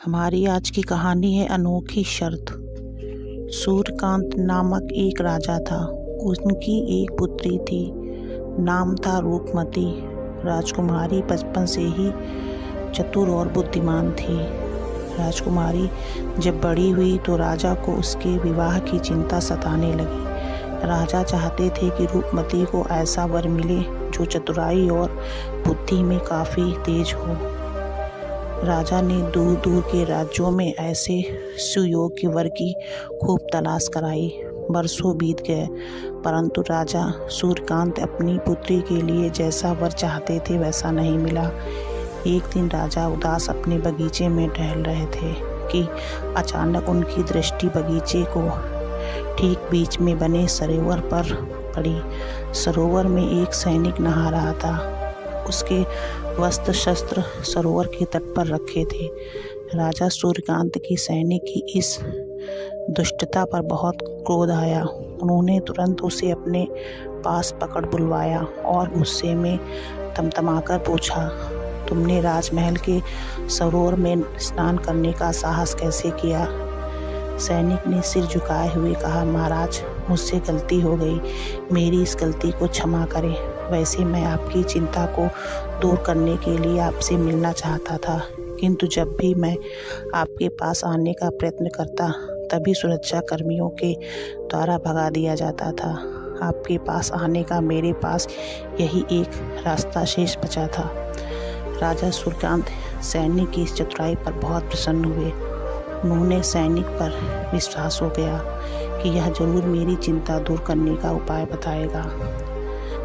हमारी आज की कहानी है अनोखी शर्त। सूर्यकांत नामक एक राजा था। उनकी एक पुत्री थी, नाम था रूपमती। राजकुमारी बचपन से ही चतुर और बुद्धिमान थी। राजकुमारी जब बड़ी हुई तो राजा को उसके विवाह की चिंता सताने लगी। राजा चाहते थे कि रूपमती को ऐसा वर मिले जो चतुराई और बुद्धि में काफ़ी तेज हो। राजा ने दूर दूर के राज्यों में ऐसे सुयोग्य वर की खूब तलाश कराई। बरसों बीत गए, परंतु राजा सूर्यकांत अपनी पुत्री के लिए जैसा वर चाहते थे वैसा नहीं मिला। एक दिन राजा उदास अपने बगीचे में टहल रहे थे कि अचानक उनकी दृष्टि बगीचे को ठीक बीच में बने सरोवर पर पड़ी। सरोवर में एक सैनिक नहा रहा था। उसके वस्त्र शस्त्र सरोवर के तट पर रखे थे। राजा सूर्यकांत की सैनिक की इस दुष्टता पर बहुत क्रोध आया। उन्होंने तुरंत उसे अपने पास पकड़ बुलवाया और गुस्से में तमतमाकर पूछा, तुमने राजमहल के सरोवर में स्नान करने का साहस कैसे किया? सैनिक ने सिर झुकाए हुए कहा, महाराज, मुझसे गलती हो गई, मेरी इस गलती को क्षमा करें। वैसे मैं आपकी चिंता को दूर करने के लिए आपसे मिलना चाहता था, किंतु जब भी मैं आपके पास आने का प्रयत्न करता तभी सुरक्षा कर्मियों के द्वारा भगा दिया जाता था। आपके पास आने का मेरे पास यही एक रास्ता शेष बचा था। राजा सूर्यकांत सैनिक की इस चतुराई पर बहुत प्रसन्न हुए। उन्होंने सैनिक पर विश्वास हो गया कि यह जरूर मेरी चिंता दूर करने का उपाय बताएगा।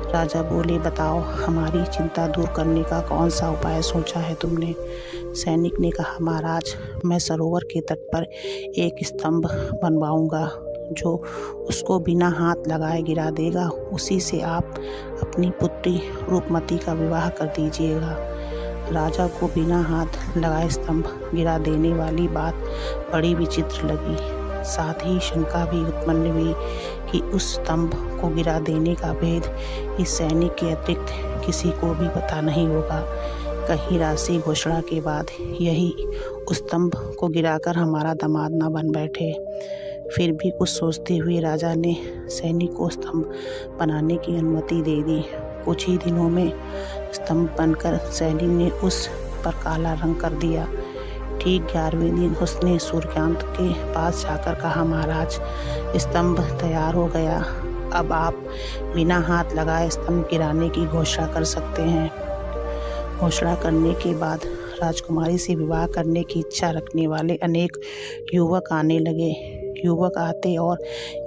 राजा बोले, बताओ, हमारी चिंता दूर करने का कौन सा उपाय सोचा है तुमने? सैनिक ने कहा, महाराज, मैं सरोवर के तट पर एक स्तंभ बनवाऊंगा जो उसको बिना हाथ लगाए गिरा देगा। उसी से आप अपनी पुत्री रूपमती का विवाह कर दीजिएगा। राजा को बिना हाथ लगाए स्तंभ गिरा देने वाली बात बड़ी विचित्र लगी। साथ ही शंका भी उत्पन्न हुई कि उस स्तंभ को गिरा देने का भेद इस सैनिक के अतिरिक्त किसी को भी पता नहीं होगा। कहीं राशि घोषणा के बाद यही उस स्तंभ को गिराकर हमारा दामाद न बन बैठे। फिर भी कुछ सोचते हुए राजा ने सैनिक को स्तंभ बनाने की अनुमति दे दी। कुछ ही दिनों में स्तंभ बनकर सैनिक ने उस पर काला रंग कर दिया। ठीक 11वें दिन उसने सूर्यकांत के पास जाकर कहा, महाराज, स्तंभ तैयार हो गया। अब आप बिना हाथ लगाए स्तंभ गिराने की घोषणा कर सकते हैं। घोषणा करने के बाद राजकुमारी से विवाह करने की इच्छा रखने वाले अनेक युवक आने लगे। युवक आते और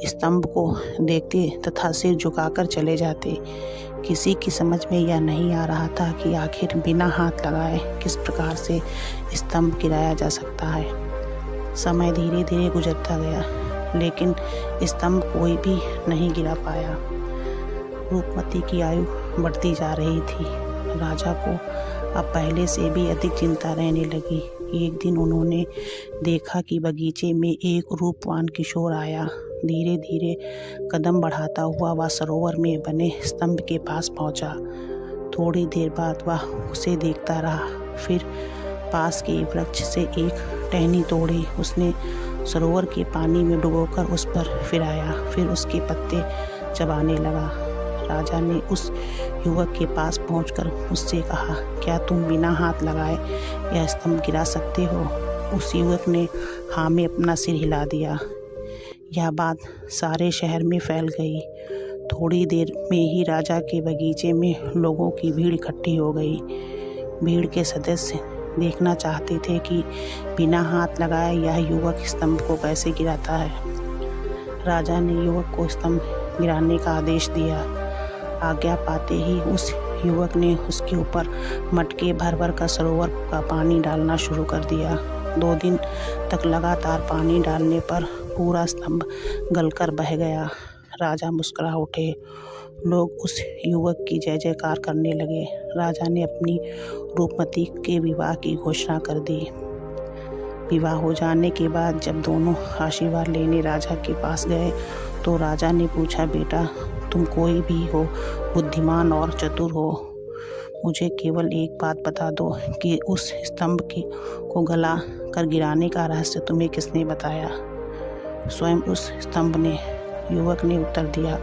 स्तंभ को देखते तथा सिर झुकाकर चले जाते। किसी की समझ में यह नहीं आ रहा था कि आखिर बिना हाथ लगाए किस प्रकार से स्तंभ गिराया जा सकता है। समय धीरे धीरे गुजरता गया, लेकिन स्तंभ कोई भी नहीं गिरा पाया। रूपमती की आयु बढ़ती जा रही थी। राजा को अब पहले से भी अधिक चिंता रहने लगी। एक दिन उन्होंने देखा कि बगीचे में एक रूपवान किशोर आया। धीरे धीरे कदम बढ़ाता हुआ वह सरोवर में बने स्तंभ के पास पहुंचा। थोड़ी देर बाद वह उसे देखता रहा। फिर पास के वृक्ष से एक टहनी तोड़ी। उसने सरोवर के पानी में डुबोकर उस पर फिराया, फिर उसके पत्ते चबाने लगा। राजा ने उस युवक के पास पहुंचकर उससे कहा, क्या तुम बिना हाथ लगाए यह स्तंभ गिरा सकते हो? उस युवक ने हाँ में अपना सिर हिला दिया। यह बात सारे शहर में फैल गई। थोड़ी देर में ही राजा के बगीचे में लोगों की भीड़ इकट्ठी हो गई। भीड़ के सदस्य देखना चाहते थे कि बिना हाथ लगाए यह युवक स्तंभ को कैसे गिराता है। राजा ने युवक को स्तंभ गिराने का आदेश दिया। आज्ञा पाते ही उस युवक ने उसके ऊपर मटके भर भर कर सरोवर का पानी डालना शुरू कर दिया। 2 दिन तक लगातार पानी डालने पर पूरा स्तंभ गलकर बह गया। राजा मुस्कुरा उठे। लोग उस युवक की जय जयकार करने लगे। राजा ने अपनी रूपमती के विवाह की घोषणा कर दी। विवाह हो जाने के बाद जब दोनों आशीर्वाद लेने राजा के पास गए तो राजा ने पूछा, बेटा, तुम कोई भी हो, बुद्धिमान और चतुर हो, मुझे केवल एक बात बता दो कि उस स्तंभ को गला कर गिराने का रहस्य तुम्हें किसने बताया? स्वयं उस स्तंभ ने, युवक ने उत्तर दिया।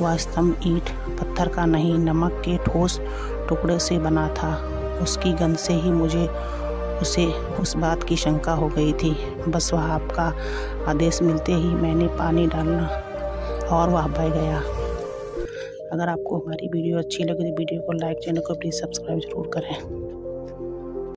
वह स्तंभ ईंट पत्थर का नहीं, नमक के ठोस टुकड़े से बना था। उसकी गंध से ही मुझे उसे उस बात की शंका हो गई थी। बस वह आपका आदेश मिलते ही मैंने पानी डालना और वह बह गया। अगर आपको हमारी वीडियो अच्छी लगे तो वीडियो को लाइक, चैनल को प्लीज़ सब्सक्राइब जरूर करें।